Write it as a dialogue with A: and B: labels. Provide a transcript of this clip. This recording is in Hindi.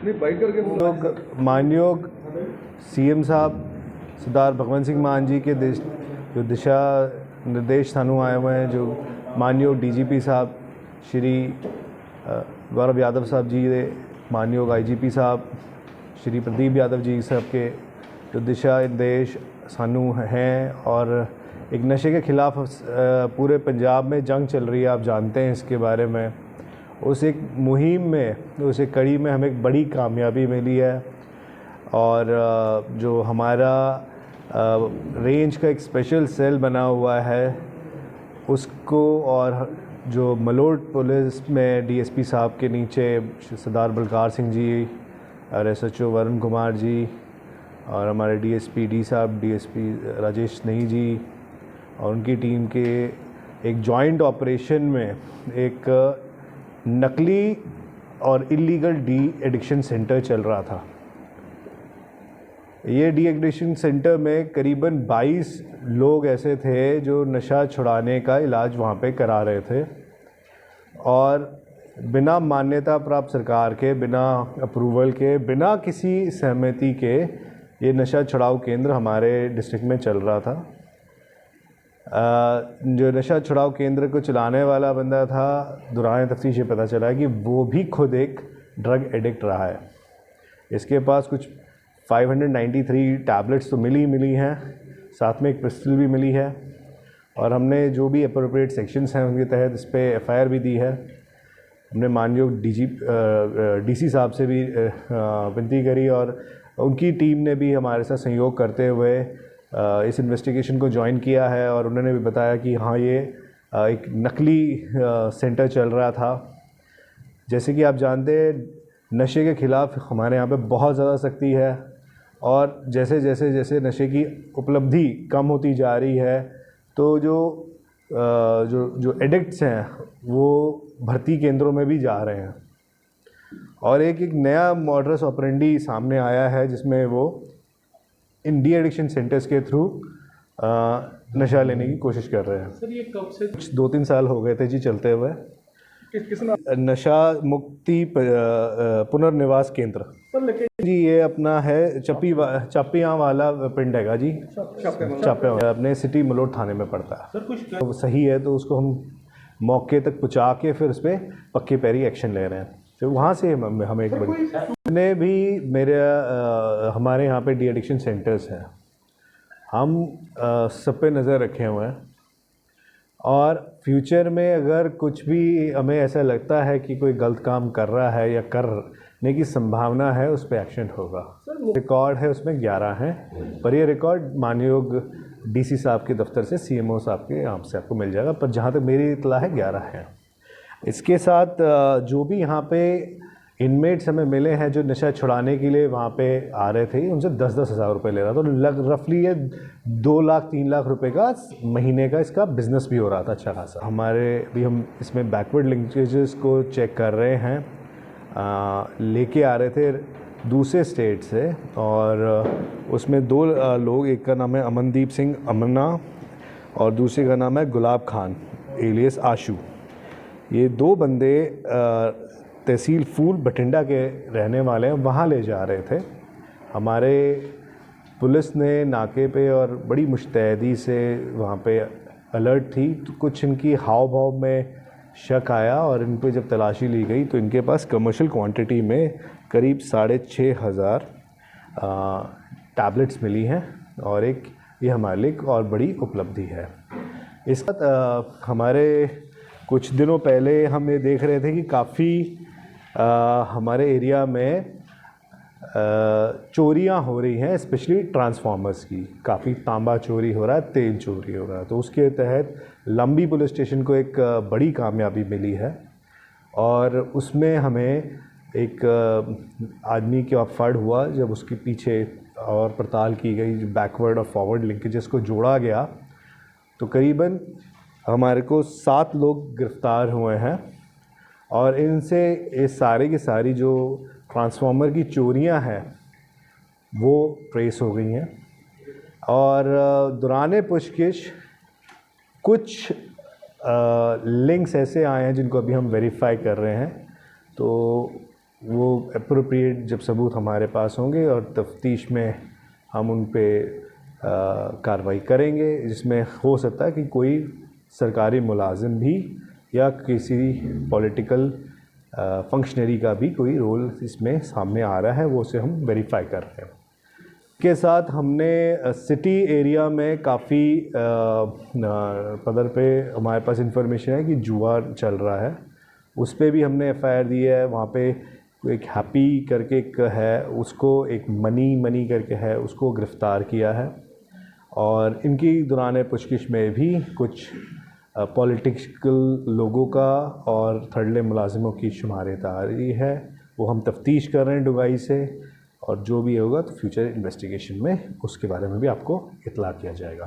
A: नहीं बाइकर के
B: लोग मानयोग सीएम साहब सरदार भगवंत सिंह मान जी के जो दिशा निर्देश थानों आए हुए हैं, जो मानयोग डीजीपी साहब श्री गौरव यादव साहब जी, मानयोग आईजीपी साहब श्री प्रदीप यादव जी साहब के जो दिशा निर्देश सानू हैं, और एक नशे के ख़िलाफ़ पूरे पंजाब में जंग चल रही है, आप जानते हैं इसके बारे में। उस एक मुहिम में, उस एक कड़ी में हमें एक बड़ी कामयाबी मिली है, और जो हमारा रेंज का एक स्पेशल सेल बना हुआ है उसको, और जो मलोट पुलिस में डीएसपी साहब के नीचे सरदार बलकार सिंह जी और एसएचओ वरुण कुमार जी और हमारे डीएसपी डी साहब, डीएसपी राजेश नहीं जी और उनकी टीम के एक जॉइंट ऑपरेशन में एक नकली और इलीगल डी एडिक्शन सेंटर चल रहा था। ये डी एडिक्शन सेंटर में करीबन 22 लोग ऐसे थे जो नशा छुड़ाने का इलाज वहाँ पे करा रहे थे, और बिना मान्यता प्राप्त सरकार के, बिना अप्रूवल के, बिना किसी सहमति के ये नशा छुड़ाऊ केंद्र हमारे डिस्ट्रिक्ट में चल रहा था। जो नशा छुड़ाऊ केंद्र को चलाने वाला बंदा था, दौरान तफ्तीश ये पता चला कि वो भी खुद एक ड्रग एडिक्ट रहा है। इसके पास कुछ 593 टैबलेट्स तो मिली हैं, साथ में एक पिस्टल भी मिली है, और हमने जो भी अप्रोप्रिएट सेक्शंस हैं उनके तहत इस पर एफआईआर भी दी है। हमने मानयोग डीसी साहब से भी विनती करी, और उनकी टीम ने भी हमारे साथ सहयोग करते हुए इस इन्वेस्टिगेशन को ज्वाइन किया है, और उन्होंने भी बताया कि हाँ, ये एक नकली सेंटर चल रहा था। जैसे कि आप जानते हैं, नशे के ख़िलाफ़ हमारे यहाँ पे बहुत ज़्यादा सख्ती है, और जैसे जैसे जैसे नशे की उपलब्धि कम होती जा रही है, तो जो एडिक्ट्स हैं वो भर्ती केंद्रों में भी जा रहे हैं, और एक नया मॉडस ऑपरेंडी सामने आया है जिसमें वो इन डी एडिक्शन सेंटर्स के थ्रू नशा लेने की कोशिश कर रहे हैं।
A: सर ये कब से?
B: 2-3 साल हो गए थे जी चलते हुए। नशा मुक्ति पुनर्निवास केंद्र जी, ये अपना है चप्पियाँ वाला पिंड हैगा जी, चापियाँ वाला अपने सिटी मलोट थाने में पड़ता है।
A: सर कुछ
B: तो सही है, तो उसको हम मौके तक पहुँचा के फिर उस पर पक्के पैरी एक्शन ले रहे हैं। तो वहाँ से हमें एक बड़ी ने भी हमारे यहाँ पे डी एडिक्शन सेंटर्स हैं, हम सब पे नज़र रखे हुए हैं, और फ्यूचर में अगर कुछ भी हमें ऐसा लगता है कि कोई गलत काम कर रहा है या करने की संभावना है, उस पर एक्शन होगा। रिकॉर्ड है उसमें 11 हैं, पर ये रिकॉर्ड मानयोग डीसी साहब के दफ्तर से, सीएमओ साहब के यहाँ से आपको मिल जाएगा, पर जहाँ तक मेरी इत्तला है 11 हैं। इसके साथ जो भी यहाँ पे इनमेट्स हमें मिले हैं जो नशा छुड़ाने के लिए वहाँ पे आ रहे थे, उनसे 10-10 हज़ार रुपये ले रहा था, तो रफली ये 2 लाख 3 लाख रुपए का महीने का इसका बिज़नेस भी हो रहा था अच्छा खासा। हमारे भी हम इसमें बैकवर्ड लिंकेजेस को चेक कर रहे हैं, लेके आ रहे थे दूसरे स्टेट से, और उसमें 2 लोग, एक का नाम है अमनदीप सिंह अमना और दूसरे का नाम है गुलाब खान एलियस आशू। ये 2 बंदे तहसील फूल बठिंडा के रहने वाले हैं, वहाँ ले जा रहे थे। हमारे पुलिस ने नाके पे और बड़ी मुस्तैदी से वहाँ पे अलर्ट थी, तो कुछ इनकी हाव भाव में शक आया, और इन पे जब तलाशी ली गई तो इनके पास कमर्शियल क्वांटिटी में करीब 6,500 टैबलेट्स मिली हैं, और एक ये हमारे लिए और बड़ी उपलब्धि है। इसका हमारे कुछ दिनों पहले हम ये देख रहे थे कि काफ़ी हमारे एरिया में चोरियां हो रही हैं, स्पेशली ट्रांसफार्मर्स की। काफ़ी तांबा चोरी हो रहा है, तेल चोरी हो रहा है, तो उसके तहत लंबी पुलिस स्टेशन को एक बड़ी कामयाबी मिली है, और उसमें हमें एक आदमी के फर्ड हुआ जब उसके पीछे और पड़ताल की गई, बैकवर्ड और फॉरवर्ड लिंकेजेस को जोड़ा गया, तो करीबन हमारे को 7 लोग गिरफ़्तार हुए हैं, और इनसे ये सारे की सारी जो ट्रांसफार्मर की चोरियां हैं वो ट्रेस हो गई हैं, और दौरान पुछगिछ कुछ लिंक्स ऐसे आए हैं जिनको अभी हम वेरीफाई कर रहे हैं। तो वो अप्रोप्रिएट जब सबूत हमारे पास होंगे और तफ्तीश में हम उन पे कार्रवाई करेंगे, जिसमें हो सकता है कि कोई सरकारी मुलाजिम भी या किसी पॉलिटिकल फंक्शनरी का भी कोई रोल इसमें सामने आ रहा है, वो उसे हम वेरीफाई कर रहे हैं। के साथ हमने सिटी एरिया में काफ़ी पदर पे हमारे पास इंफॉर्मेशन है कि जुआ चल रहा है, उस पर भी हमने एफआईआर दी है। वहाँ पे एक हैप्पी करके एक है, उसको एक मनी करके है, उसको गिरफ़्तार किया है। और इनकी दौरान पुछगिछ में भी कुछ पॉलिटिकल लोगों का और थर्डले मुलाजिमों की शुमारियत आ रही है, वो हम तफ्तीश कर रहे हैं डुगाई से, और जो भी होगा तो फ्यूचर इन्वेस्टिगेशन में उसके बारे में भी आपको इत्तला किया जाएगा।